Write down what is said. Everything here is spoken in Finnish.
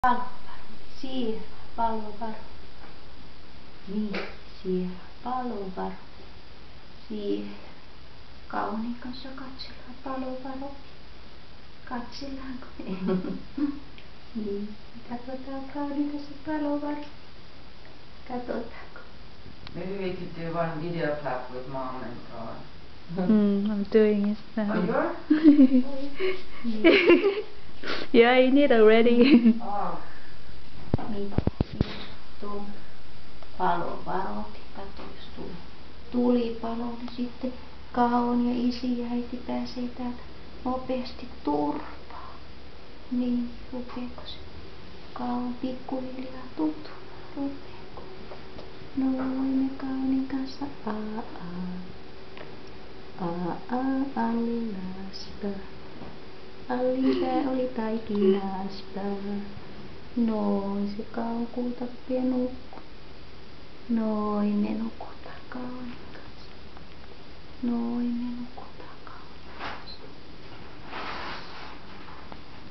Palovaro, siellä palovaro. Niin, siellä palovaro. Siellä. Kauniin kanssa katsellaan palovaro. Katsellaanko me? Niin, katsotaan kauniin kanssa palovaro. Katsotaanko? Maybe we could do one video clap with mom and God. I'm doing it now. Oh, you're? Yeah, I need already. Oh. Niin, tuo palovaro. Katso, jos tulipalo, niin sitten Kaon ja isi ja äiti pääsee täältä nopeasti turpaan. Niin, rupeeko se Kaon pikkuhiljaa tutua? Rupeeko? Noin me Kaonin kanssa Allilasta. Allin pää oli taikinasta. Noin se Kaon kultaruppia nukkuu. Noin me nukutaan Kaon